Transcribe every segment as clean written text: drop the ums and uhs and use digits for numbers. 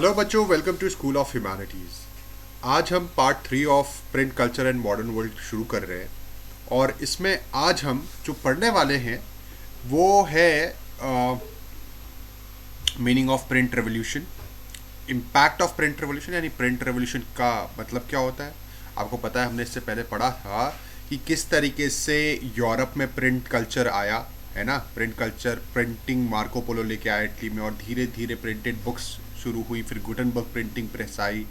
Hello बच्चों, welcome to school of humanities. आज हम part 3 of print culture and modern world शुरू कर रहे हैं। और इसमें आज हम जो पढ़ने वाले हैं वो है meaning of print revolution, impact of print revolution. यानी प्रिंट रेवोल्यूशन का मतलब क्या होता है। आपको पता है, हमने इससे पहले पढ़ा था कि किस तरीके से यूरोप में प्रिंट कल्चर आया, है ना। Print culture, printing Marco Polo लेके आया इटली में, और धीरे धीरे प्रिंटेड बुक्स शुरू हुई। फिर गुटनबर्ग प्रिंटिंग प्रेस आई,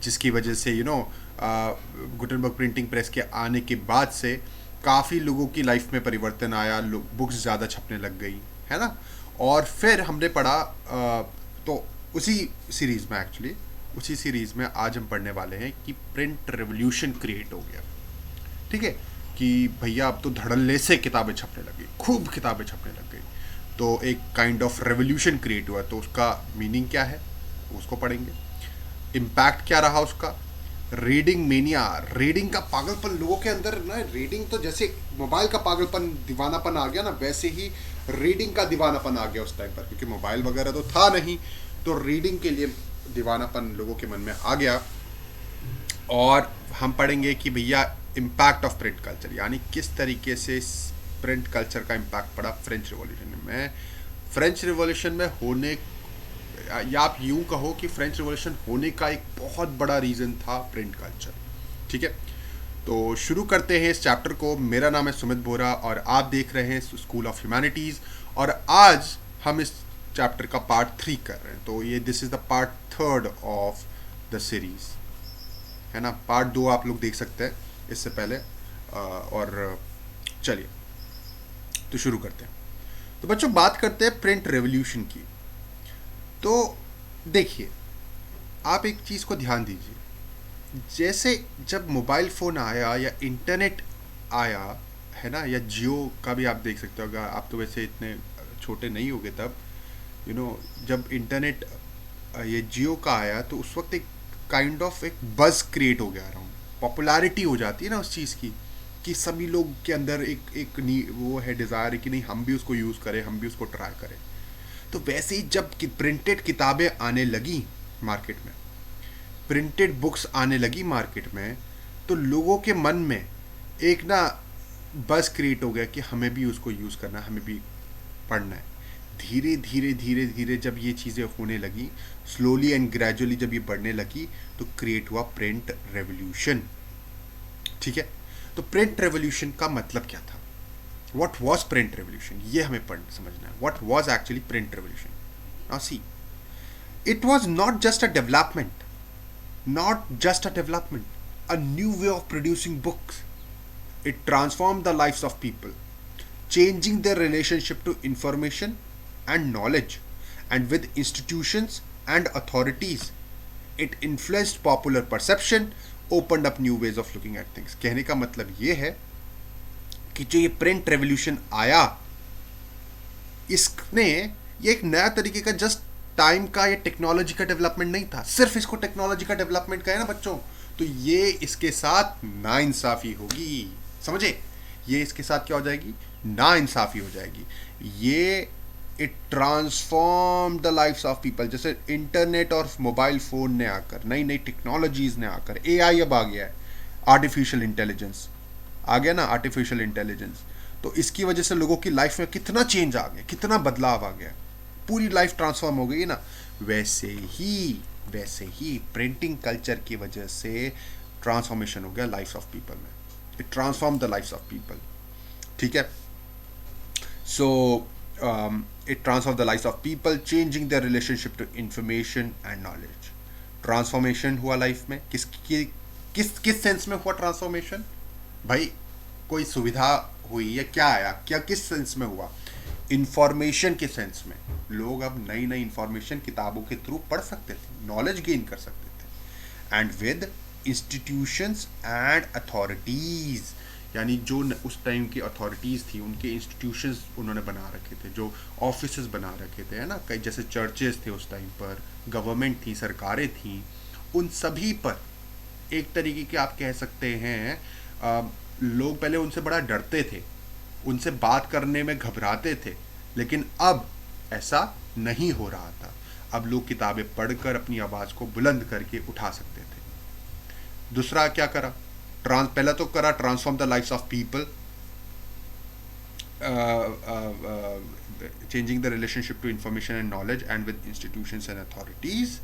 जिसकी वजह से गुटनबर्ग प्रिंटिंग प्रेस के आने के बाद से काफ़ी लोगों की लाइफ में परिवर्तन आया, बुक्स ज़्यादा छपने लग गई, है ना। और फिर हमने पढ़ा तो उसी सीरीज़ में, एक्चुअली उसी सीरीज़ में आज हम पढ़ने वाले हैं कि प्रिंट रेवोल्यूशन क्रिएट हो गया। ठीक है, कि भैया अब तो धड़ल्ले से किताबें छपने लगी, खूब किताबें छपने लग गई, तो एक काइंड ऑफ रेवोल्यूशन क्रिएट हुआ। तो उसका मीनिंग क्या है उसको पढ़ेंगे। इम्पैक्ट क्या रहा उसका। रीडिंग मेनिया, रीडिंग का पागलपन लोगों के अंदर ना। रीडिंग तो जैसे मोबाइल का पागलपन, दीवानापन आ गया ना, वैसे ही रीडिंग का दीवानापन आ गया उस टाइम पर, क्योंकि मोबाइल वगैरह तो था नहीं। तो रीडिंग के लिए दीवानापन लोगों के मन में आ गया। और हम पढ़ेंगे कि भैया इम्पैक्ट ऑफ प्रिंट कल्चर, यानी किस तरीके से प्रिंट कल्चर का इम्पैक्ट पड़ा फ्रेंच रिवॉल्यूशन में। फ्रेंच रिवॉल्यूशन में होने, या आप यूं कहो कि फ्रेंच रिवॉल्यूशन होने का एक बहुत बड़ा रीज़न था प्रिंट कल्चर। ठीक है, तो शुरू करते हैं इस चैप्टर को। मेरा नाम है सुमित बोरा और आप देख रहे हैं स्कूल ऑफ ह्यूमैनिटीज़। और आज हम इस चैप्टर का पार्ट 3 कर रहे हैं। तो ये this is the part 3 of the series, है ना। पार्ट 2 आप लोग देख सकते हैं इससे पहले। और चलिए तो शुरू करते हैं। तो बच्चों, बात करते हैं प्रिंट रेवोल्यूशन की। तो देखिए, आप एक चीज़ को ध्यान दीजिए। जैसे जब मोबाइल फ़ोन आया या इंटरनेट आया, है ना, या जियो का भी आप देख सकते हो। आप तो वैसे इतने छोटे नहीं होगे तब, जब इंटरनेट ये जियो का आया तो उस वक्त एक काइंड ऑफ एक बज़ क्रिएट हो गया अराउंड, पॉपुलैरिटी हो जाती है ना उस चीज़ की, कि सभी लोग के अंदर एक वो है डिज़ायर कि नहीं, हम भी उसको यूज़ करें, हम भी उसको ट्राई करें। तो वैसे ही जब प्रिंटेड किताबें आने लगी मार्केट में, प्रिंटेड बुक्स आने लगी मार्केट में, तो लोगों के मन में एक ना बस क्रिएट हो गया कि हमें भी उसको यूज़ करना है, हमें भी पढ़ना है। धीरे धीरे धीरे धीरे जब ये चीज़ें होने लगी, स्लोली एंड ग्रेजुअली जब ये बढ़ने लगी, तो क्रिएट हुआ प्रिंट रेवोल्यूशन। ठीक है, तो प्रिंट रेवोल्यूशन का मतलब क्या था। What was print revolution? ये हमें समझना है। What was actually print revolution? Now see, it was not just a development, a new way of producing books. It transformed the lives of people, changing their relationship to information and knowledge, and with institutions and authorities. It influenced popular perception, opened up new ways of looking at things. कहने का मतलब ये है कि जो ये print revolution आया, इसने ये एक नया तरीके का जस्ट टाइम का, ये टेक्नोलॉजी का डेवलपमेंट नहीं था। सिर्फ इसको टेक्नोलॉजी का डेवलपमेंट कहे ना बच्चों, तो ये इसके साथ नाइंसाफ़ी होगी। समझे, ये इसके साथ क्या हो जाएगी, नाइंसाफ़ी हो जाएगी। ये it transform the lifes of people. जैसे इंटरनेट और मोबाइल फ़ोन ने आकर, नई नई टेक्नोलॉजीज़ ने आकर, एआई अब आ गया है, आर्टिफिशियल इंटेलिजेंस आ गया ना, आर्टिफिशियल इंटेलिजेंस। तो इसकी वजह से लोगों की लाइफ में कितना चेंज आ गया, कितना बदलाव आ गया, पूरी लाइफ ट्रांसफॉर्म हो गई ना। वैसे ही प्रिंटिंग कल्चर की वजह से ट्रांसफॉर्मेशन हो गया लाइफ ऑफ पीपल में। It transform the life of people. ठीक है, so it transform the life of people, changing the relationship to information and knowledge. Transformation हुआ लाइफ में, किस सेंस में हुआ ट्रांसफॉर्मेशन भाई। कोई सुविधा हुई या क्या आया, क्या किस सेंस में हुआ, इंफॉर्मेशन के सेंस में। लोग अब नई नई इंफॉर्मेशन किताबों के थ्रू पढ़ सकते थे, नॉलेज गेन कर सकते थे। And with institutions and authorities, यानी जो उस टाइम की अथॉरिटीज़ थी, उनके इंस्टीट्यूशंस उन्होंने बना रखे थे, जो ऑफिसेज बना रखे थे, है ना। कई जैसे चर्चेज थे उस टाइम पर, गवर्नमेंट थी, सरकारें थीं, उन सभी पर एक तरीके के आप कह सकते हैं लोग पहले उनसे बड़ा डरते थे, उनसे बात करने में घबराते थे। लेकिन अब ऐसा नहीं हो रहा था। अब लोग किताबें पढ़कर अपनी आवाज़ को बुलंद करके उठा सकते थे। दूसरा क्या करा, पहला तो करा transform the lifes of people, changing the relationship to information and knowledge and with institutions and authorities.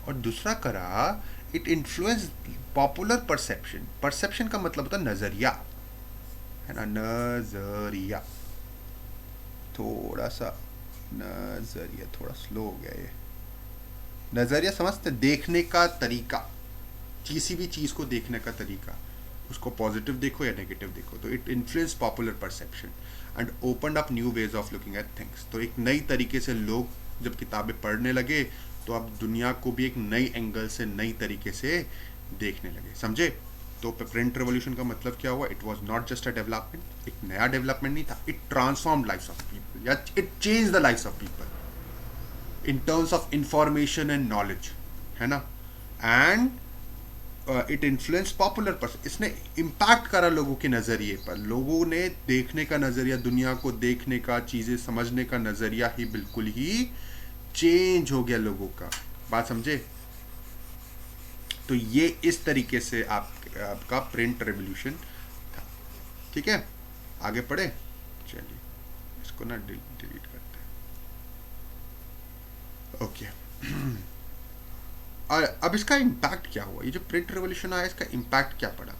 और दूसरा करा it influence popular perception. Perception का मतलब होता है नजरिया, है ना, नजरिया। थोड़ा सा नजरिया थोड़ा स्लो हो गया, ये नजरिया समझते, देखने का तरीका, किसी भी चीज को देखने का तरीका, उसको पॉजिटिव देखो या नेगेटिव देखो। तो it influence popular perception and open up new ways of looking at things. तो एक नई तरीके से लोग जब किताबें पढ़ने लगे तो अब दुनिया को भी एक नई एंगल से, नई तरीके से देखने लगे, समझे। तो प्रिंट रेवोल्यूशन का मतलब क्या हुआ, it was not just a development, एक नया डेवलपमेंट नहीं था, it transformed lifes of people या it change the lifes of people in terms of information and knowledge, है ना। And it influence popular person, इसने इम्पैक्ट करा लोगों के नज़रिए पर। लोगों ने देखने का नज़रिया, दुनिया को देखने का, चीज़ें समझने का नज़रिया ही बिल्कुल ही चेंज हो गया लोगों का। बात समझे। तो ये इस तरीके से आपका प्रिंट रेवोल्यूशन था। ठीक है, आगे पढ़े, चलिए इसको ना डिलीट करते हैं। ओके और अब इसका इम्पैक्ट क्या हुआ, ये जो प्रिंट रेवोल्यूशन आया इसका इम्पैक्ट क्या पड़ा।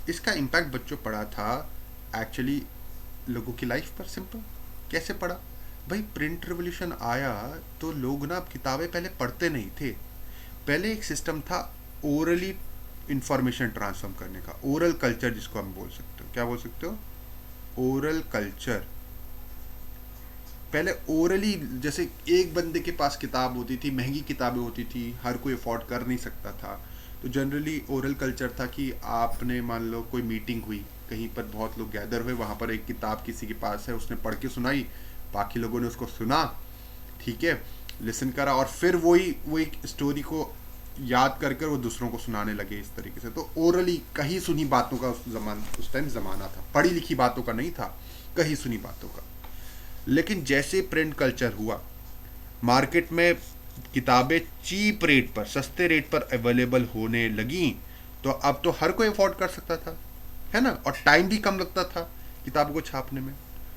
इसका इम्पैक्ट बच्चों पड़ा था एक्चुअली लोगों की लाइफ पर। सिंपल कैसे पड़ा भाई, प्रिंट रेवोल्यूशन आया तो लोग ना अब किताबें पहले पढ़ते नहीं थे। पहले एक सिस्टम था ओरली इंफॉर्मेशन ट्रांसफर करने का, ओरल कल्चर जिसको हम बोल सकते हो। क्या बोल सकते हो, ओरल कल्चर। पहले ओरली, जैसे एक बंदे के पास किताब होती थी, महंगी किताबें होती थी, हर कोई अफोर्ड कर नहीं सकता था, तो जनरली ओरल कल्चर था कि आपने मान लो कोई मीटिंग हुई कहीं पर, बहुत लोग गैदर हुए, वहाँ पर एक किताब किसी के पास है, उसने पढ़ के सुनाई, बाकी लोगों ने उसको सुना, ठीक है, लिसन करा, और फिर वही स्टोरी को याद कर वो दूसरों को सुनाने लगे इस तरीके से। तो ओरली कहीं सुनी बातों का उस टाइम ज़माना था, पढ़ी लिखी बातों का नहीं था, कहीं सुनी बातों का। लेकिन जैसे प्रिंट कल्चर हुआ, मार्केट में किताबें चीप रेट पर, सस्ते रेट पर अवेलेबल होने लगी, तो अब तो हर कोई अफोर्ड कर सकता था, है ना, और टाइम भी कम लगता था किताबों को छापने में।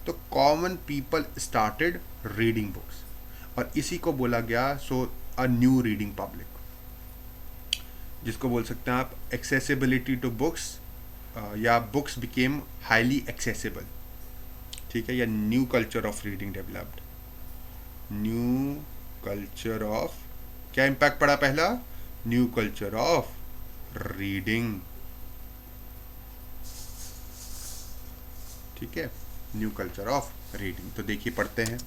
तो common people started reading books, और इसी को बोला गया अ न्यू रीडिंग पब्लिक, जिसको बोल सकते हैं आप एक्सेसिबिलिटी टू बुक्स, या बुक्स बिकेम हाईली एक्सेसिबल, ठीक है, या new culture of reading developed. New culture of, क्या इम्पैक्ट पड़ा पहला, न्यू कल्चर ऑफ रीडिंग, ठीक है, न्यू कल्चर ऑफ रीडिंग। तो देखिए पढ़ते हैं,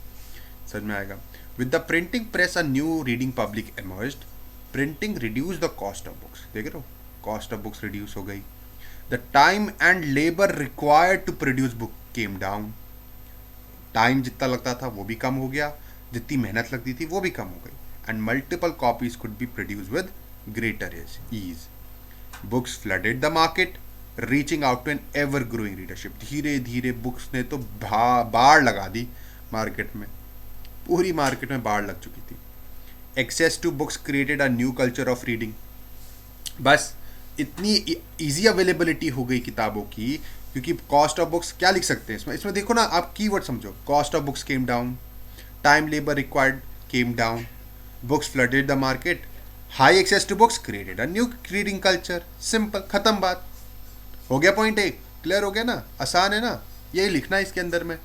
समझ में आएगा। With the printing press a new reading public emerged, printing reduce the cost of books, देख रहे हो, कॉस्ट ऑफ बुक्स रिड्यूस हो गई। The time and labour required to produce book came down, time जितना लगता था वो भी कम हो गया, जितनी मेहनत लगती थी वो भी कम हो गई। And multiple copies could be produce with greater ease. Books flooded the market, reaching out to an ever growing readership. धीरे धीरे बुक्स ने तो बाढ़ लगा दी मार्केट में, पूरी मार्केट में बाढ़ लग चुकी थी। Access to books created a new culture of reading, बस इतनी इजी अवेलेबिलिटी हो गई किताबों की, क्योंकि कॉस्ट ऑफ बुक्स क्या लिख सकते हैं इसमें देखो ना आप, कीवर्ड समझो, cost of books came down, time labour required came down, books flooded the market, high access to books created a new reading culture. Simple, खत्म बात, हो गया पॉइंट एक, क्लियर हो गया ना, आसान है ना, यही लिखना है इसके अंदर में।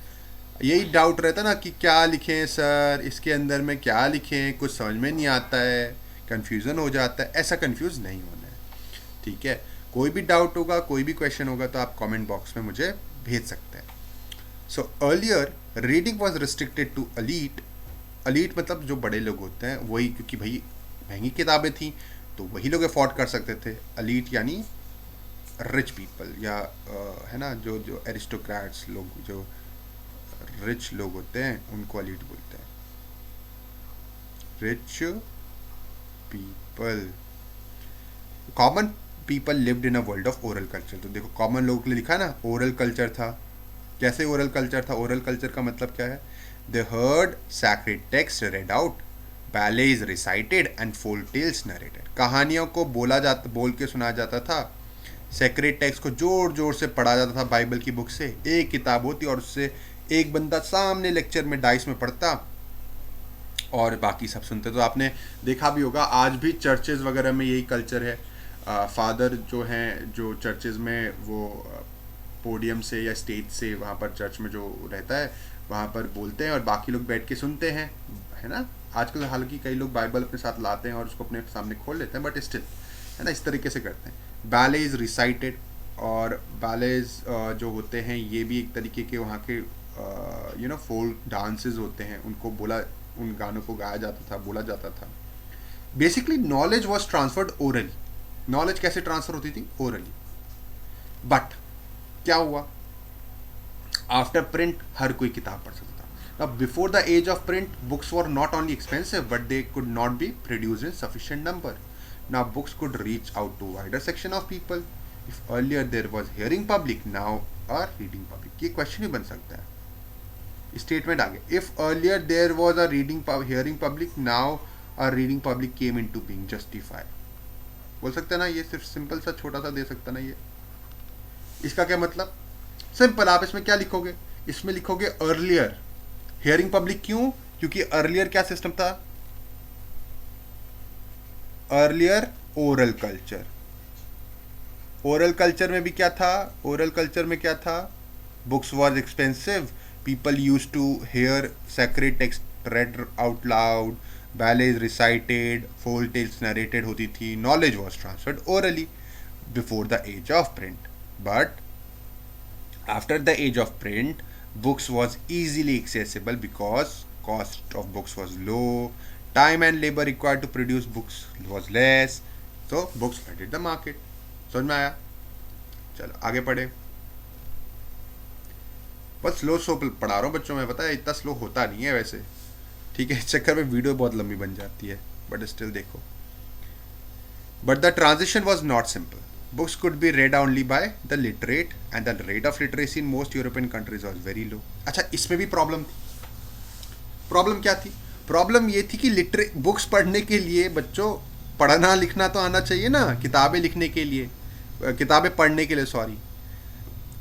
यही डाउट रहता ना कि क्या लिखें सर, इसके अंदर में क्या लिखें, कुछ समझ में नहीं आता है, कन्फ्यूज़न हो जाता है। ऐसा कन्फ्यूज़ नहीं होना है, ठीक है। कोई भी डाउट होगा, कोई भी क्वेश्चन होगा तो आप कमेंट बॉक्स में मुझे भेज सकते हैं। So earlier reading was restricted to elite, elite मतलब जो बड़े लोग होते हैं वही, क्योंकि भाई महंगी किताबें थी तो वही लोग अफोर्ड कर सकते थे। अलीट यानी रिच पीपल, या है ना, जो एरिस्टोक्रेट्स लोग, जो रिच लोग होते हैं उनको एलीट बोलते हैं, rich people. Common people lived in a world of oral culture, तो देखो कॉमन लोगों के लिए लिखा ना, ओरल कल्चर था। कैसे ओरल कल्चर था, ओरल कल्चर का मतलब क्या है, they heard sacred text read out ballads recited and folk tales narrated. कहानियों को बोल के सुनाया जाता था, सेक्रेट टेक्स्ट को जोर जोर से पढ़ा जाता था बाइबल की बुक से। एक किताब होती और उससे एक बंदा सामने लेक्चर में डाइस में पढ़ता और बाकी सब सुनते। तो आपने देखा भी होगा आज भी चर्चेज वगैरह में यही कल्चर है। फादर जो हैं, जो चर्चेज में वो पोडियम से या स्टेज से वहाँ पर चर्च में जो रहता है वहाँ पर बोलते हैं और बाकी लोग बैठ के सुनते हैं, है ना। आजकल हालांकि कई लोग बाइबल अपने साथ लाते हैं और उसको अपने सामने खोल लेते हैं, बट स्टिल, है ना, इस तरीके से करते हैं। बैले इज़ रिसाइटेड, और बैलेज जो होते हैं ये भी एक तरीके के वहाँ के फोल्क डांसेस होते हैं, उनको उन गानों को गाया जाता था, बोला जाता था। Basically knowledge was transferred orally. Knowledge कैसे ट्रांसफर होती थी? ओरली। बट क्या हुआ, आफ्टर प्रिंट हर कोई किताब पढ़ सकता था। Now before the age of print books were not only expensive but they could not be produced in sufficient number. Now books could reach out to wider section of people. If earlier there was hearing public, now are reading public. ये question भी बन सकता है, statement आगे। If earlier there was a hearing public, now are reading public came into being justified. बोल सकते हैं ना, ये सिर्फ सिंपल सा छोटा सा दे सकता ना ये। इसका क्या मतलब? सिंपल, आप इसमें क्या लिखोगे? इसमें लिखोगे अर्लियर हियरिंग पब्लिक। क्यों? क्योंकि अर्लियर क्या सिस्टम था? Earlier oral culture. Oral culture में भी क्या था? ओरल कल्चर में क्या था? Books was expensive, people use to hear sacred text read out loud, ballads recited, folk tales narrated होती थी, knowledge was transferred orally before the age of print. But after the age of print, books was easily accessible because cost of books was low, time and labor required to produce books was less, so books flooded the market. समझ में आया? चलो आगे पढ़े। बस slow पढ़ा रहा हूँ बच्चों में, पता है इतना स्लो होता नहीं है वैसे, ठीक है। इस चक्कर में वीडियो बहुत लंबी बन जाती है, बट स्टिल देखो। But the transition was not simple. Books could be read only by the literate and the rate of literacy in most European countries was very low. अच्छा, इसमें भी प्रॉब्लम थी। प्रॉब्लम क्या थी? प्रॉब्लम ये थी कि बुक्स पढ़ने के लिए बच्चों पढ़ना लिखना तो आना चाहिए ना, किताबें लिखने के लिए, किताबें पढ़ने के लिए, सॉरी।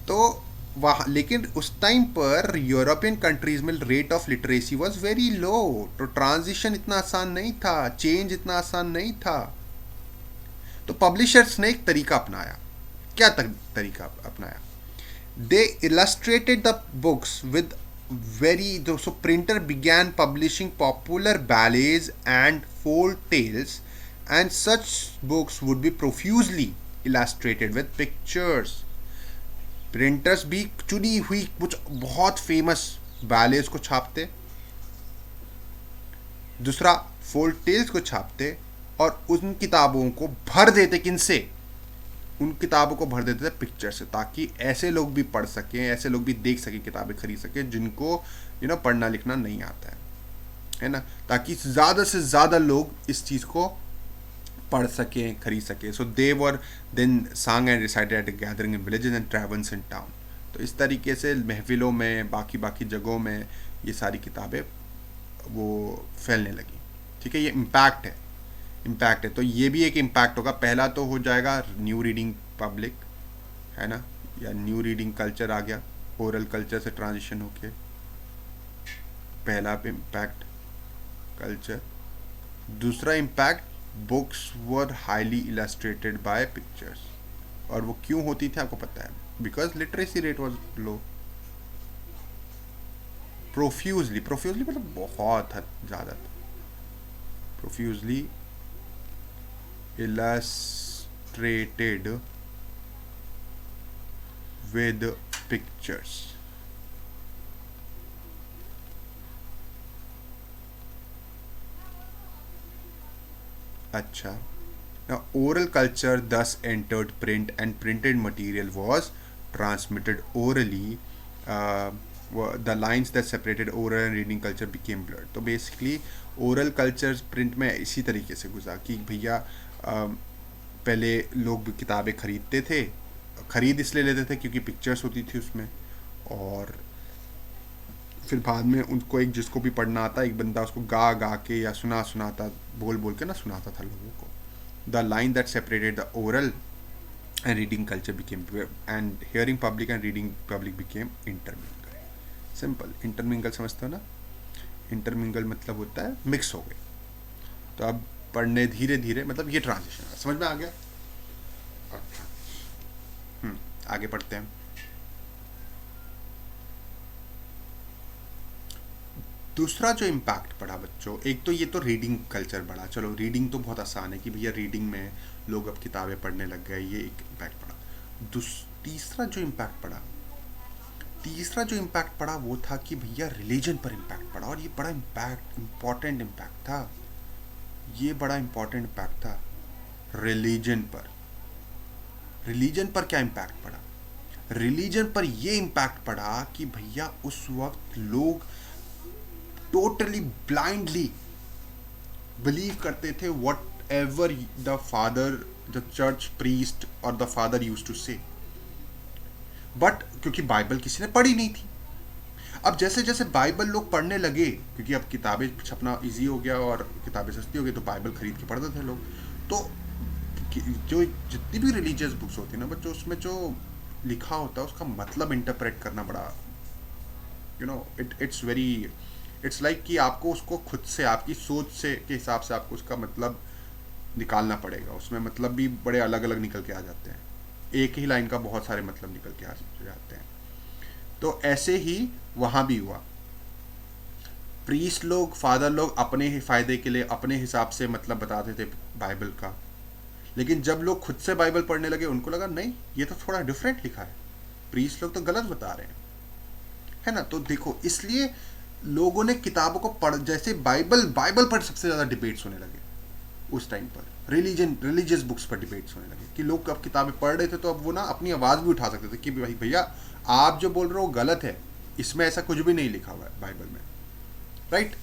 तो वहाँ, लेकिन उस टाइम पर यूरोपियन कंट्रीज में rate of literacy was very low, तो ट्रांजिशन इतना आसान नहीं था, चेंज इतना आसान नहीं था। तो पब्लिशर्स ने एक तरीका अपनाया। क्या तरीका अपनाया? They illustrated the books with so printer began publishing popular ballads and folk tales and such books would be profusely illustrated with pictures. Printers भी चुनी हुई कुछ बहुत फेमस बैलेज को छापते, दूसरा फोल्क टेल्स को छापते, और उन किताबों को भर देते, किनसे? उन किताबों को भर देते थे पिक्चर से, ताकि ऐसे लोग भी पढ़ सकें, ऐसे लोग भी देख सकें, किताबें खरीद सकें जिनको पढ़ना लिखना नहीं आता है ना, ताकि ज़्यादा से ज़्यादा लोग इस चीज़ को पढ़ सकें, खरीद सकें। So they were then sang and recited at gathering in villages and travels in town. तो इस तरीके से महफिलों में, बाकी जगहों में ये सारी किताबें वो फैलने लगी, ठीक है। ये इम्पैक्ट है, तो ये भी एक इम्पैक्ट होगा। पहला तो हो जाएगा न्यू रीडिंग पब्लिक, है ना, या न्यू रीडिंग कल्चर आ गया, ओरल कल्चर से ट्रांजिशन होके पहला इम्पैक्ट कल्चर। दूसरा इम्पैक्ट, बुक्स वर हाईली इलस्ट्रेटेड बाय पिक्चर्स। और वो क्यों होती थी आपको पता है? Because literacy rate was low. Profusely मतलब बहुत ज़्यादा था। Profusely illustrated with pictures. अच्छा, now oral culture thus entered print and printed material was transmitted orally. The lines that separated oral and reading culture became blurred. तो basically oral culture print में इसी तरीके से गुजरा कि भैया पहले लोग किताबें खरीदते थे, खरीद इसलिए लेते थे क्योंकि पिक्चर्स होती थी उसमें, और फिर बाद में उनको एक जिसको भी पढ़ना आता एक बंदा उसको गा गा के या सुनाता बोल बोल के ना सुनाता था लोगों को. The line that separated the oral and reading culture became and hearing public and reading public became intermingle. Simple. Intermingle समझते हो ना? Intermingle मतलब होता है मिक्स हो गए. तो अब पढ़ने धीरे धीरे मतलब ये ट्रांजिशन है. समझ में आ गया? अच्छा. आगे पढ़ते हैं. दूसरा जो इम्पैक्ट पड़ा बच्चों, एक तो ये तो रीडिंग कल्चर बढ़ा. चलो रीडिंग तो बहुत आसान है कि भैया रीडिंग में लोग अब किताबें पढ़ने लग गए, ये एक इम्पैक्ट पड़ा. तीसरा जो इम्पैक्ट पड़ा वो था कि भैया रिलीजन पर इम्पैक्ट पड़ा. और ये बड़ा इम्पॉर्टेंट इम्पैक्ट था. रिलीजन पर क्या इम्पैक्ट पड़ा? रिलीजन पर ये इम्पैक्ट पड़ा कि भैया उस वक्त लोग टोटली ब्लाइंडली बिलीव करते थे what ever the church priest और द फादर यूज्ड टू से. बट क्योंकि बाइबल किसी ने पढ़ी नहीं थी. अब जैसे जैसे बाइबल लोग पढ़ने लगे, क्योंकि अब किताबें छपना इजी हो गया और किताबें सस्ती हो गई, तो बाइबल खरीद के पढ़ते थे लोग. तो जो जितनी भी रिलीजियस बुक्स होती है ना बच्चों, उसमें जो लिखा होता है उसका मतलब इंटरप्रेट करना बड़ा इट्स लाइक कि आपको उसको खुद से आपकी सोच से के हिसाब से आपको उसका मतलब निकालना पड़ेगा. उसमें मतलब भी बड़े अलग अलग निकल के आ जाते हैं. एक ही लाइन का बहुत सारे मतलब निकल के आ जाते हैं. तो ऐसे ही वहाँ भी हुआ. प्रीस्ट लोग, फादर लोग अपने ही फायदे के लिए अपने हिसाब से मतलब बताते थे बाइबल का. लेकिन जब लोग खुद से बाइबल पढ़ने लगे उनको लगा नहीं, ये तो थोड़ा डिफरेंट लिखा है, प्रीस्ट लोग तो गलत बता रहे हैं, है ना. तो देखो, इसलिए लोगों ने किताबों को पढ़, जैसे बाइबल पर सबसे ज़्यादा डिबेट्स होने लगे उस टाइम पर. रिलीजियस बुक्स पर डिबेट्स होने लगे कि लोग अब किताबें पढ़ रहे थे तो अब वो ना अपनी आवाज़ भी उठा सकते थे कि भाई भैया आप जो बोल रहे हो गलत है, इसमें ऐसा कुछ भी नहीं लिखा हुआ है बाइबल में, राइट.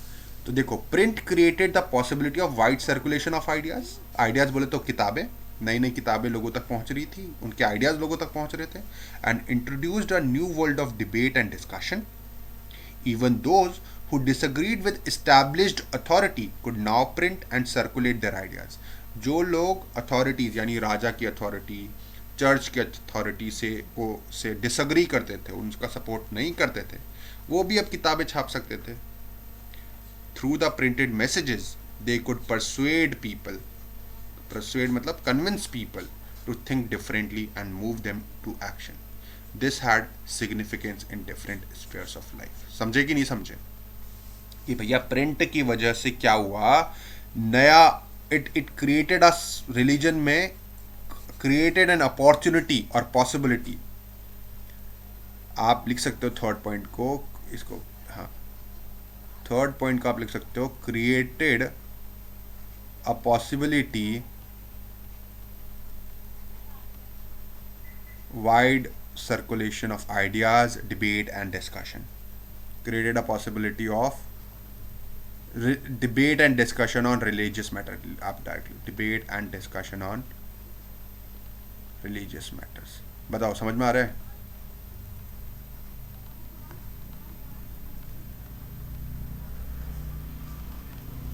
तो देखो, print created the possibility of wide circulation of ideas बोले तो किताबें, नई नई किताबें लोगों तक पहुंच रही थी, उनके आइडियाज लोगों तक पहुंच रहे थे. And introduced a new world of debate and discussion. Even those who disagreed with established authority could now print and circulate their ideas. जो लोग अथॉरिटीज यानी राजा की अथॉरिटी, चर्च की अथॉरिटी से डिसअग्री करते थे, उनका सपोर्ट नहीं करते थे, वो भी अब किताबें छाप सकते थे. Through the printed messages they could persuade people. Persuade मतलब convince people to think differently and move them to action. This had significance in different spheres of life. समझे कि नहीं समझे कि भैया प्रिंट की वजह से क्या हुआ? नया इट क्रिएटेड अ रिलीजन में क्रिएटेड एन अपॉर्चुनिटी और पॉसिबिलिटी. आप लिख सकते हो थर्ड पॉइंट को, इसको, हाँ, थर्ड पॉइंट को आप लिख सकते हो, created a possibility wide circulation of ideas, debate and discussion. Created a possibility of debate and discussion on religious matter. आप directly debate and discussion on religious matters. बताओ, समझ में आ रहा है?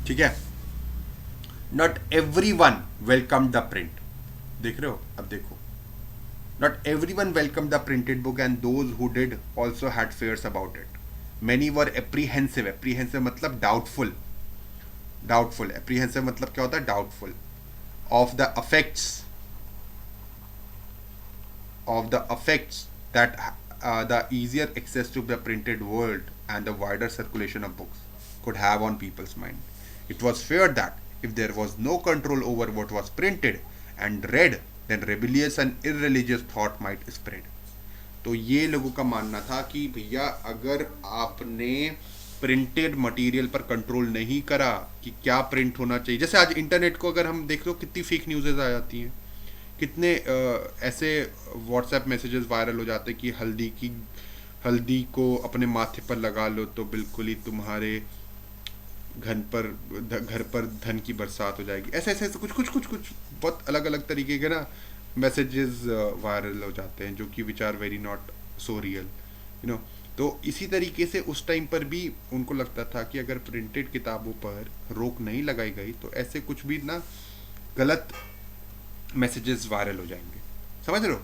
ठीक है. Not everyone welcomed the print. देख रहे हो? अब देखो, not everyone welcomed the printed book and those who did also had fears about it. Many were apprehensive. Apprehensive मतलब doubtful. Apprehensive मतलब क्या होता है? Doubtful of the effects that the easier access to the printed world and the wider circulation of books could have on people's mind. It was feared that if there was no control over what was printed and read, then rebellious and irreligious thought might spread. तो ये लोगों का मानना था कि भैया अगर आपने प्रिंटेड मटेरियल पर कंट्रोल नहीं करा कि क्या प्रिंट होना चाहिए, जैसे आज इंटरनेट को अगर हम देख लो कितनी फेक न्यूज़ेज आ जाती हैं, कितने ऐसे व्हाट्सएप मैसेजेस वायरल हो जाते हैं कि हल्दी को अपने माथे पर लगा लो तो बिल्कुल ही तुम्हारे घर पर धन की बरसात हो जाएगी. ऐसे कुछ बहुत अलग अलग तरीके के ना मैसेजेस वायरल हो जाते हैं जो कि which are very not so real, तो इसी तरीके से उस टाइम पर भी उनको लगता था कि अगर प्रिंटेड किताबों पर रोक नहीं लगाई गई तो ऐसे कुछ भी ना गलत मैसेजेस वायरल हो जाएंगे, समझ रहे हो?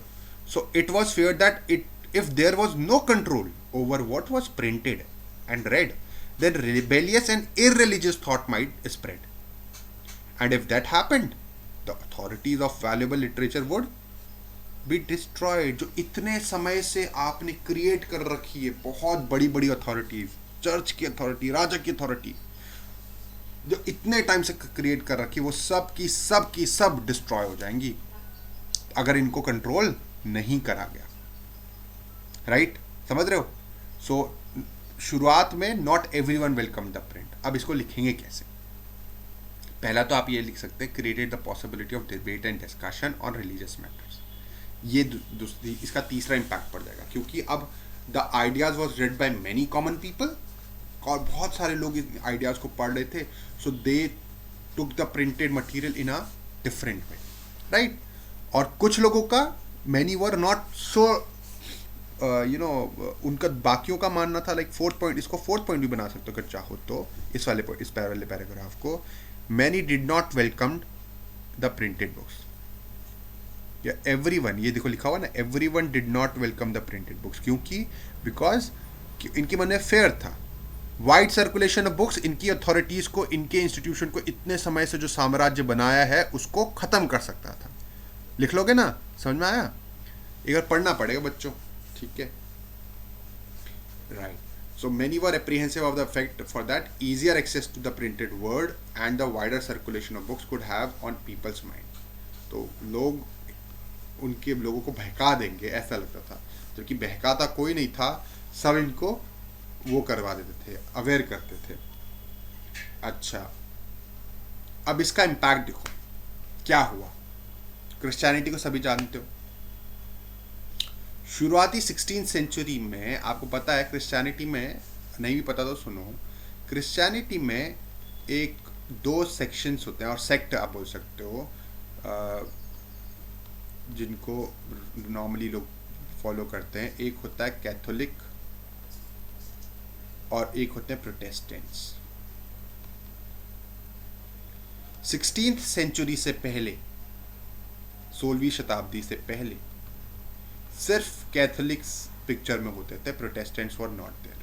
So it was fair that it if there was no control over what was printed and read, then rebellious and irreligious thought might spread. And if that happened, the authorities of valuable literature would be destroyed. जो इतने समय से आपने create कर रखी है बहुत बड़ी बड़ी अथॉरिटीज, चर्च की अथॉरिटी, राजा की अथॉरिटी, जो इतने टाइम से क्रिएट कर रखी है, वो सब की सब डिस्ट्रॉय हो जाएंगी अगर इनको कंट्रोल नहीं करा गया। राइट, समझ रहे हो? सो शुरुआत में not everyone welcome the print. अब इसको लिखेंगे कैसे? पहला तो आप ये लिख सकते हैं, created the possibility of debate and discussion on religious matters. ये दूसरी, इसका तीसरा इम्पैक्ट पड़ जाएगा, क्योंकि अब the ideas was red by many common people, और बहुत सारे लोग इन आइडियाज को पढ़ रहे थे। So they took the printed material in a different way, right? और कुछ लोगों का, मैनी वर नॉट सो उनका बाकियों का मानना था, लाइक फोर्थ पॉइंट, इसको फोर्थ पॉइंट भी बना सकते हो अगर चाहो तो, इस वाले पैराग्राफ को, many did not welcome the printed books, या एवरीवन, ये देखो लिखा हुआ ना, everyone did not welcome the printed books, क्योंकि बिकॉज इनके मन में फेयर था, वाइड सर्कुलेशन ऑफ बुक्स इनकी अथॉरिटीज को, इनके इंस्टीट्यूशन को, इतने समय से जो साम्राज्य बनाया है उसको खत्म कर सकता था। लिख लोगे ना, समझ में आया? एक बार पढ़ना पड़ेगा बच्चों, ठीक है? Right, so many were apprehensive of the effect for that easier access to the printed word and the wider circulation of books could have on people's mind. तो लोगों को बहका देंगे ऐसा लगता था, जबकि बहकाता कोई नहीं था, सब इनको वो करवा देते थे, अवेयर करते थे। अच्छा, अब इसका इम्पैक्ट देखो क्या हुआ। क्रिश्चियनिटी को सभी जानते हो, शुरुआती 16th सेंचुरी में, आपको पता है क्रिश्चियनिटी में, नहीं भी पता तो सुनो, क्रिश्चियनिटी में एक दो सेक्शंस होते हैं, और सेक्ट आप बोल सकते हो, जिनको नॉर्मली लोग फॉलो करते हैं। एक होता है कैथोलिक और एक होते हैं प्रोटेस्टेंट्स। 16th सेंचुरी से पहले, 16वीं शताब्दी से पहले, सिर्फ कैथोलिक्स पिक्चर में होते थे, प्रोटेस्टेंट्स वर नॉट देयर।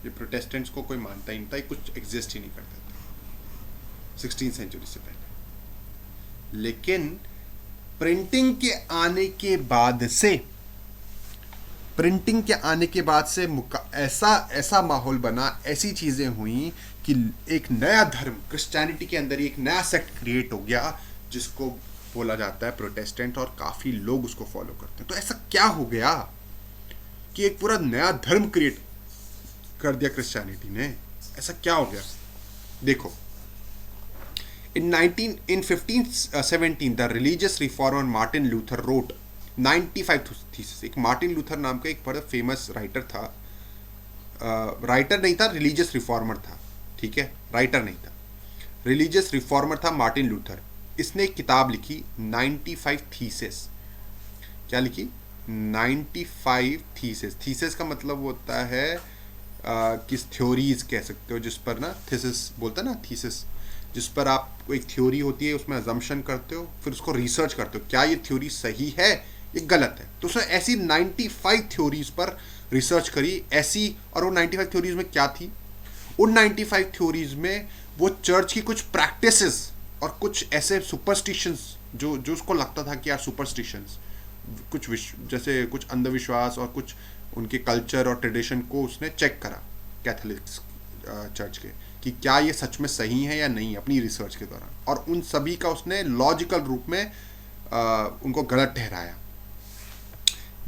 ये प्रोटेस्टेंट्स को कोई मानता ही नहीं था, कुछ एग्जिस्ट ही नहीं करते थे 16th सेंचुरी से पहले। लेकिन प्रिंटिंग के आने के बाद से ऐसा माहौल बना, ऐसी चीजें हुई कि एक नया धर्म, क्रिश्चियनिटी के अंदर एक नया सेक्ट क्रिएट हो गया जिसको बोला जाता है प्रोटेस्टेंट, और काफी लोग उसको फॉलो करते हैं। तो ऐसा क्या हो गया कि एक पूरा नया धर्म क्रिएट कर दिया क्रिश्चियनिटी ने? ऐसा क्या हो गया? देखो, in 1517 the religious reformer Martin Luther wrote 95 thesis. एक मार्टिन लूथर नाम का एक बड़ा फेमस राइटर था, राइटर नहीं था, रिलीजियस रिफॉर्मर था, ठीक है? राइटर नहीं था, रिलीजियस रिफॉर्मर था मार्टिन लूथर। इसने एक किताब लिखी 95 थीसिस। क्या लिखी? 95 थीसिस। थीसिस का मतलब होता है किस थ्योरीज कह सकते हो, जिस पर ना थीसिस बोलते हैं ना, थीसिस, जिस पर आप एक थ्योरी होती है, उसमें अजम्पशन करते हो, फिर उसको रिसर्च करते हो, क्या ये थ्योरी सही है, ये गलत है। तो उसने ऐसी 95 थ्योरीज पर रिसर्च करी ऐसी, और वो 95 थ्योरीज में क्या थी? उन 95 थ्योरीज में वो चर्च की कुछ प्रैक्टिसेस और कुछ ऐसे सुपरस्टिशंस जो उसको लगता था कि यार सुपरस्टिशंस, कुछ जैसे कुछ अंधविश्वास और कुछ उनके कल्चर और ट्रेडिशन को उसने चेक करा कैथोलिक्स चर्च के, कि क्या ये सच में सही है या नहीं, अपनी रिसर्च के दौरान, और उन सभी का उसने लॉजिकल रूप में उनको गलत ठहराया।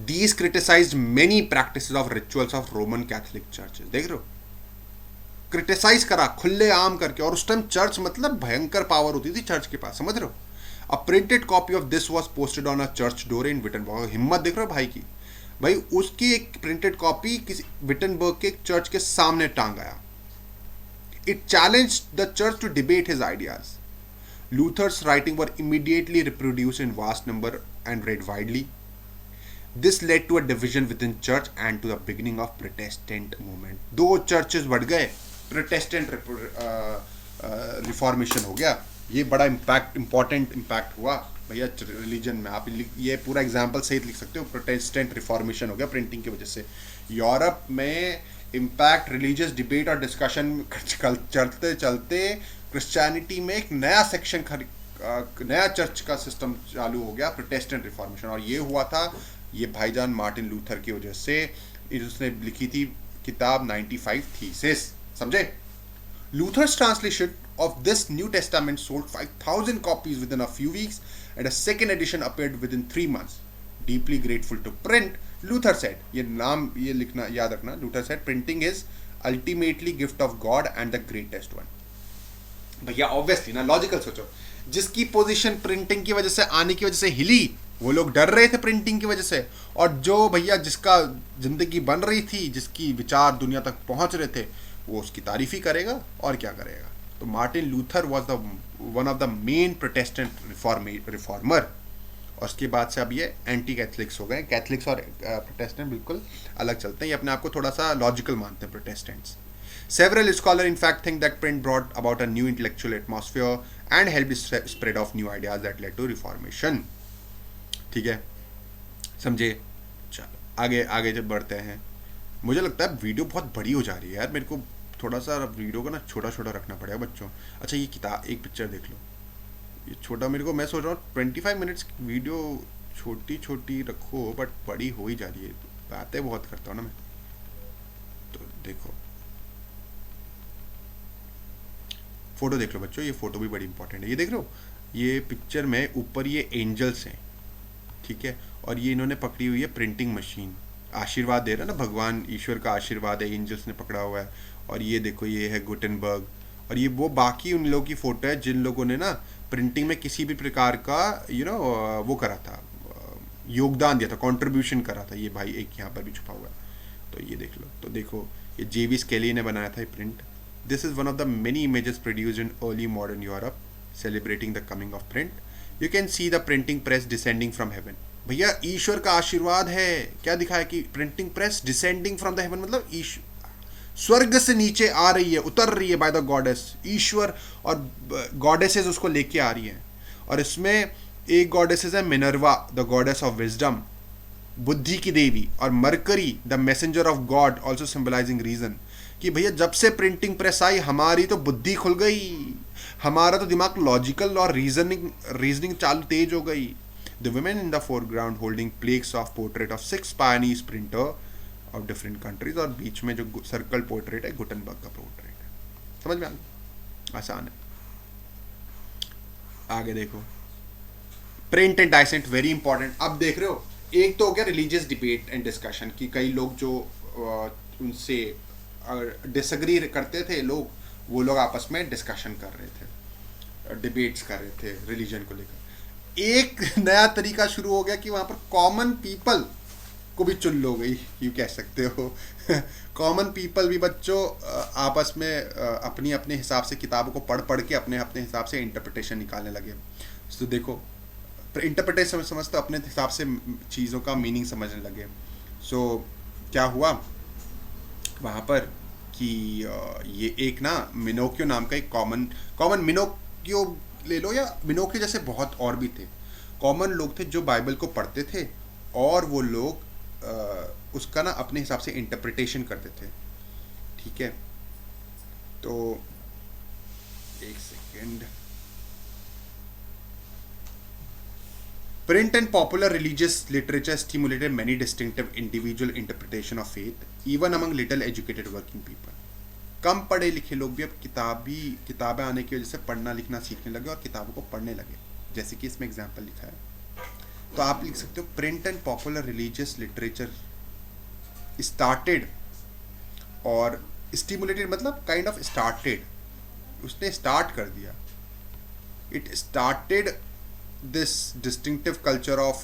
These criticized many practices of rituals of Roman Catholic churches. देख रहे हो, क्रिटिसाइज करा खुले आम करके, और उस टाइम चर्च मतलब भयंकर पावर होती थी चर्च के पास, समझ रहे हो? A printed copy of this was posted on a church door in Wittenberg. हिम्मत देख रहे हो भाई की, भाई उसकी एक प्रिंटेड कॉपी किसी विटनबर्ग के चर्च के सामने टांग आया। It challenged the church to debate his ideas. Luther's writing were immediately reproduced in vast number and read widely. This led to a division within church and to the beginning of Protestant movement. दो churches बढ़ गए, Protestant reformation हो गया. ये बड़ा important impact हुआ भैया religion में. आप ये पूरा एग्जाम्पल सही लिख सकते हो. प्रोटेस्टेंट रिफॉर्मेशन हो गया प्रिंटिंग की वजह से. यूरोप में इम्पैक्ट रिलीजियस डिबेट और डिस्कशन चलते चलते क्रिश्चियनिटी में एक नया सेक्शन नया चर्च का सिस्टम चालू हो गया, प्रोटेस्टेंट रिफॉर्मेशन. और ये हुआ था ये भाईजान मार्टिन लूथर की वजह से. उसने लिखी थी किताब 95 थीसिस, समझे. Luther's translation of this New Testament sold 5,000 copies within a few weeks, and a second edition appeared within 3 months. Deeply grateful to print, Luther said, ये नाम ये लिखना याद रखना, Luther said, printing is ultimately gift of God and the greatest one. भैया obviously ना, logical सोचो, जिसकी पोजीशन प्रिंटिंग की वजह से आने की वजह से हिली, वो लोग डर रहे थे प्रिंटिंग की वजह से. और जो भैया जिसका जिंदगी बन रही थी, जिसकी विचार दुनिया तक पहुंच रहे थे, वो उसकी तारीफ ही करेगा और क्या करेगा. तो Martin Luther was the one of the main Protestant reformer. और उसके बाद से अब ये एंटी कैथलिक्स हो गए. कैथलिक्स और प्रोटेस्टेंट बिल्कुल अलग चलते हैं. ये अपने आप को थोड़ा सा लॉजिकल मानते हैं Protestants. Several scholars in fact think that print brought about a new intellectual atmosphere and helped spread of new ideas that led to reformation. ठीक है, समझे. चलो आगे आगे जब बढ़ते हैं. मुझे लगता है वीडियो बहुत बड़ी हो जा रही है यार. मेरे को थोड़ा सा वीडियो को ना छोटा छोटा रखना पड़ेगा बच्चों. अच्छा ये किताब एक पिक्चर देख लो, ये छोटा मेरे को, मैं सोच रहा हूँ 25 मिनट्स वीडियो छोटी छोटी रखो, बट बड़ी हो ही जा रही है. बातें बहुत करता हूँ ना मैं. तो देखो फोटो देख लो बच्चों, ये फोटो भी बड़ी इंपॉर्टेंट है. ये देख रहे हो, ये पिक्चर में ऊपर ये एंजल्स हैं, ठीक है, और ये इन्होंने पकड़ी हुई है प्रिंटिंग मशीन. आशीर्वाद दे रहा है ना, भगवान ईश्वर का आशीर्वाद है, एंजल्स ने पकड़ा हुआ है. और ये देखो ये है गुटेनबर्ग. और ये वो बाकी उन लोगों की फ़ोटो है जिन लोगों ने ना प्रिंटिंग में किसी भी प्रकार का वो करा था, योगदान दिया था, कंट्रीब्यूशन करा था. ये भाई एक यहाँ पर भी छुपा हुआ है, तो ये देख लो. तो देखो ये जेवी स्केली ने बनाया था ये print. This is one of the many images produced in early modern Europe celebrating the coming of print. You can see the printing press descending from heaven. भैया ईश्वर का आशीर्वाद है. क्या दिखा है कि printing press descending from the haven, मतलब स्वर्ग से नीचे आ रही है, उतर रही है बाय द गॉडेस. ईश्वर और गॉडेसेस उसको लेके आ रही हैं. और इसमें एक गॉडेसेस है Minerva, the goddess of wisdom, बुद्धि की देवी. और Mercury the messenger of god, also symbolising reason. कि भैया जब से प्रिंटिंग प्रेस आई हमारी तो बुद्धि खुल गई, हमारा तो दिमाग लॉजिकल और रीजनिंग चालू तेज हो गई. The women in the foreground holding plaques of portrait of 6 Pioneer printer of different countries. और बीच में जो सर्कल पोर्ट्रेट है गुटेनबर्ग का पोर्ट्रेट है. समझ में आ गया, आसान है. आगे देखो, प्रिंट एंड डाइसेंट वेरी इंपॉर्टेंट. अब देख रहे हो, एक तो हो गया रिलीजियस डिबेट एंड डिस्कशन कि कई लोग जो उनसे डिसएग्री करते थे लोग, वो लोग आपस में डिस्कशन कर रहे थे, डिबेट्स कर रहे थे रिलीजन को लेकर. एक नया तरीका शुरू हो गया कि वहाँ पर कॉमन पीपल को भी चुन लो गई, यू कह सकते हो. कॉमन पीपल भी बच्चों आपस में अपनी अपने हिसाब से किताबों को पढ़ पढ़ के अपने अपने हिसाब से इंटरप्रिटेशन निकालने लगे. तो देखो इंटरप्रिटेशन समझते अपने हिसाब से चीज़ों का मीनिंग समझने लगे. सो क्या हुआ वहाँ पर कि ये एक ना मिनोकियो नाम का एक कॉमन मिनोकियो ले लो, या मिनोकियो जैसे बहुत और भी थे, कॉमन लोग थे जो बाइबल को पढ़ते थे और वो लोग उसका ना अपने हिसाब से इंटरप्रिटेशन करते थे. ठीक है, तो एक second. Print and popular religious literature stimulated many distinctive individual interpretation of faith, even among little educated working people. कम पढ़े लिखे लोग भी अब किताबें आने की वजह से पढ़ना लिखना सीखने लगे और किताबों को पढ़ने लगे. जैसे कि इसमें एग्जाम्पल लिखा है, तो आप लिख सकते हो print and popular religious literature started, और स्टिमुलेटेड मतलब काइंड ऑफ स्टार्टेड, उसने स्टार्ट कर दिया. It started this distinctive culture of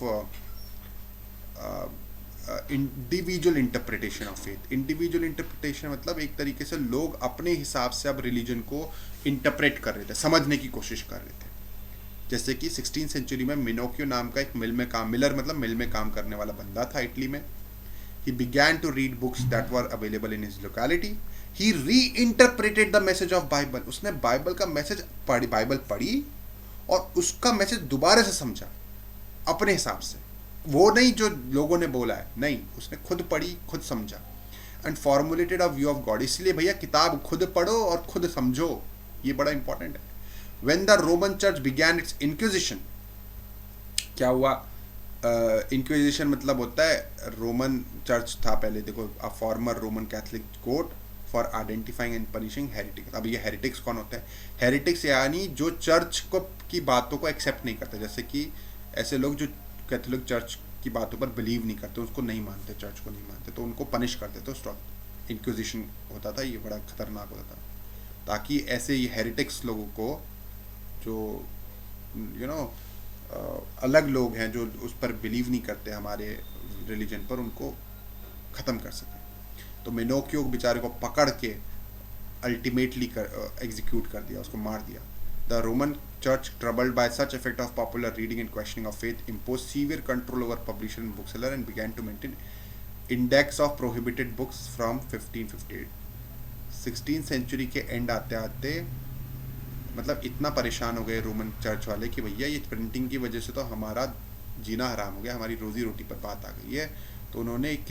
individual interpretation of faith. Individual interpretation मतलब एक तरीके से लोग अपने हिसाब से अब रिलीजन को इंटरप्रेट कर रहे थे, समझने की कोशिश कर रहे थे. जैसे कि 16th सेंचुरी में मिनोकियो नाम का एक मिलर मतलब मिल में काम करने वाला बंदा था इटली में. He began to read books that were available in his locality. He reinterpreted the message of Bible. उसने बाइबल का मैसेज बाइबल पढ़ी और उसका मैसेज दोबारा से समझा अपने हिसाब से. वो नहीं जो लोगों ने बोला है, नहीं, उसने खुद पढ़ी, खुद समझा. And formulated a view of God. इसलिए भैया किताब खुद पढ़ो और खुद समझो, ये बड़ा इंपॉर्टेंट है. When the Roman Church began its Inquisition, क्या हुआ? इंक्विजिशन मतलब होता है, रोमन चर्च था पहले, देखो, a former Roman Catholic court for identifying and punishing heretics. अब ये हेरिटिक्स कौन होते हैं? हेरिटिक्स यानी जो चर्च को की बातों को एक्सेप्ट नहीं करते. जैसे कि ऐसे लोग जो कैथोलिक चर्च की बातों पर बिलीव नहीं करते, उसको नहीं मानते, चर्च को नहीं मानते, तो उनको पनिश करते. तो स्टॉप इंक्विजिशन होता था, ये बड़ा खतरनाक होता था, ताकि ऐसे ये हेरिटिक्स लोगों को, जो अलग लोग हैं, जो उस पर बिलीव नहीं करते हमारे रिलीजन पर, उनको ख़त्म कर सकें. तो मिनोकियो बेचारे को पकड़ के अल्टीमेटली एग्जीक्यूट कर दिया, उसको मार दिया. The Roman church, troubled by such effect of popular reading and questioning of faith, impose severe control over publisher and book seller and began to maintain index of prohibited books from 1558. 16th century के end आते आते मतलब इतना परेशान हो गए Roman church वाले कि भैया ये प्रिंटिंग की वजह से तो हमारा जीना हराम हो गया, हमारी रोजी रोटी पर बात आ गई है. तो उन्होंने एक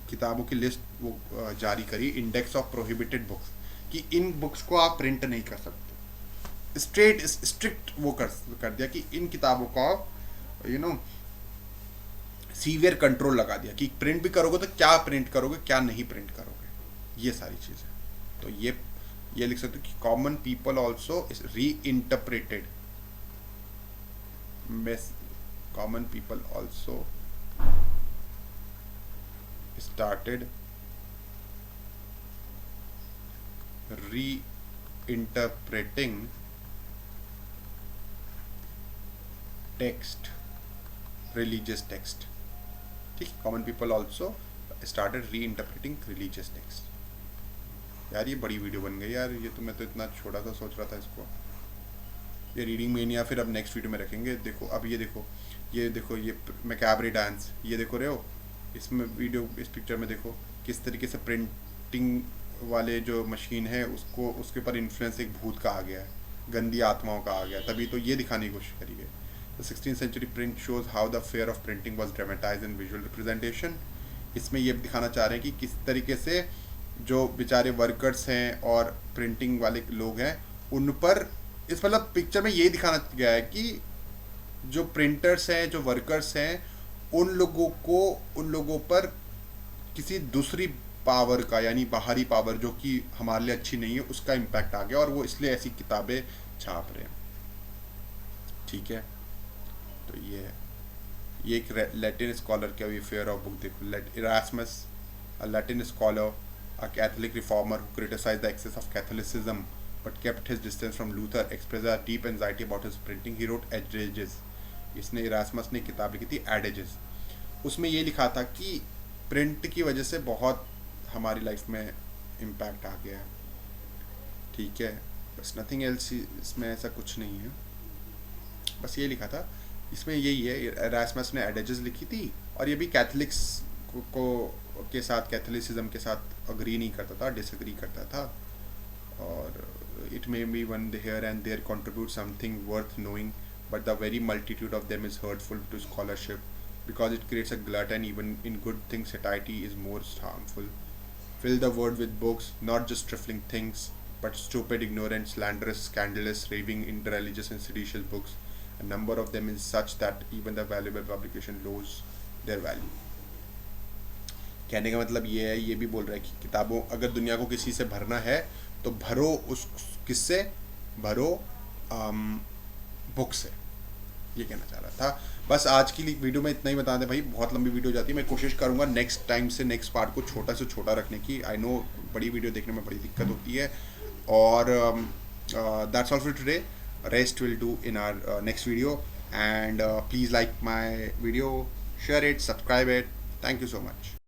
किताबों की लिस्ट वो जारी करी, इंडेक्स ऑफ प्रोहिबिटेड बुक्स, कि इन बुक्स को आप प्रिंट नहीं कर सकते. स्ट्रिक्ट वो कर दिया कि इन किताबों का सीवियर कंट्रोल लगा दिया कि प्रिंट भी करोगे तो क्या प्रिंट करोगे, क्या नहीं प्रिंट करोगे, ये सारी चीज़ें. तो ये लिख सकते हो कि कॉमन पीपल ऑल्सो री interpreted, common people also started री इंटरप्रेटिंग टेक्स्ट, रिलीजियस टेक्स्ट. ठीक, कॉमन पीपल ऑल्सो स्टार्टेड री इंटरप्रेटिंग रिलीजियस टेक्स्ट. यार ये बड़ी वीडियो बन गई यार, ये तो मैं तो इतना छोटा सा सोच रहा था इसको. ये रीडिंग मेन या फिर अब नेक्स्ट वीडियो में रखेंगे. देखो अब ये देखो ये मैकाब्रे डांस, ये देखो रहे हो इसमें वीडियो, इस पिक्चर में देखो किस तरीके से प्रिंटिंग वाले जो मशीन है उसके ऊपर इन्फ्लुएंस एक भूत का आ गया है, गंदी आत्माओं का आ गया, तभी तो ये दिखाने की कोशिश करी गई. The 16th century print shows how the fear of printing was dramatized in visual representation. इसमें ये दिखाना चाह रहे हैं कि किस तरीके से जो बेचारे वर्कर्स हैं और प्रिंटिंग वाले लोग हैं उन पर, इस मतलब पिक्चर में ये दिखाना गया है कि जो प्रिंटर्स हैं, जो वर्कर्स हैं, उन लोगों पर किसी दूसरी पावर का, यानी बाहरी पावर जो कि हमारे लिए अच्छी नहीं है, उसका इम्पैक्ट आ गया और वो इसलिए ऐसी किताबें छाप रहे हैं. ठीक है, तो ये एक लैटिन स्कॉलर का भी फेयर ऑफ बुक देखो. Erasmus, a Latin scholar, a Catholic reformer who criticized the excess of Catholicism but kept his distance from Luther, expressed a deep anxiety about his printing. He wrote Adages. इसने Erasmus ने किताब लिखी थी Adages. उसमें ये लिखा था कि प्रिंट की वजह से बहुत हमारी लाइफ में इम्पैक्ट आ गया है. ठीक है, बस नथिंग एल्स, इसमें ऐसा कुछ नहीं है, बस ये लिखा था. इसमें यही है, इरास्मस ने Adages लिखी थी और ये भी कैथलिक्स के साथ, कैथोलिसिज्म के साथ अग्री नहीं करता था, डिसएग्री करता था. और it may be one here and there contribute something worth knowing, but the very multitude of them is hurtful to scholarship because it creates a glut and even in good things satiety is most harmful. Fill the world with books, not just trifling things, but stupid, ignorant, slanderous, scandalous, raving, interreligious and seditious books. A number of them is such that even the valuable publication loses their value. कहने का मतलब ये है, ये भी बोल रहा है कि किताबों, अगर दुनिया को किसी से भरना है तो भरो उस किससे भरो, बुक से. ये कहना चाह रहा था. बस आज की वीडियो में इतना ही बता दें भाई, बहुत लंबी वीडियो हो जाती है. मैं कोशिश करूँगा नेक्स्ट टाइम से नेक्स्ट पार्ट को छोटा से छोटा रखने की. आई नो बड़ी वीडियो देखने में बड़ी दिक्कत होती है. और that's all for today. Rest will do in our next video. And please like my video, share it, subscribe it. Thank you so much.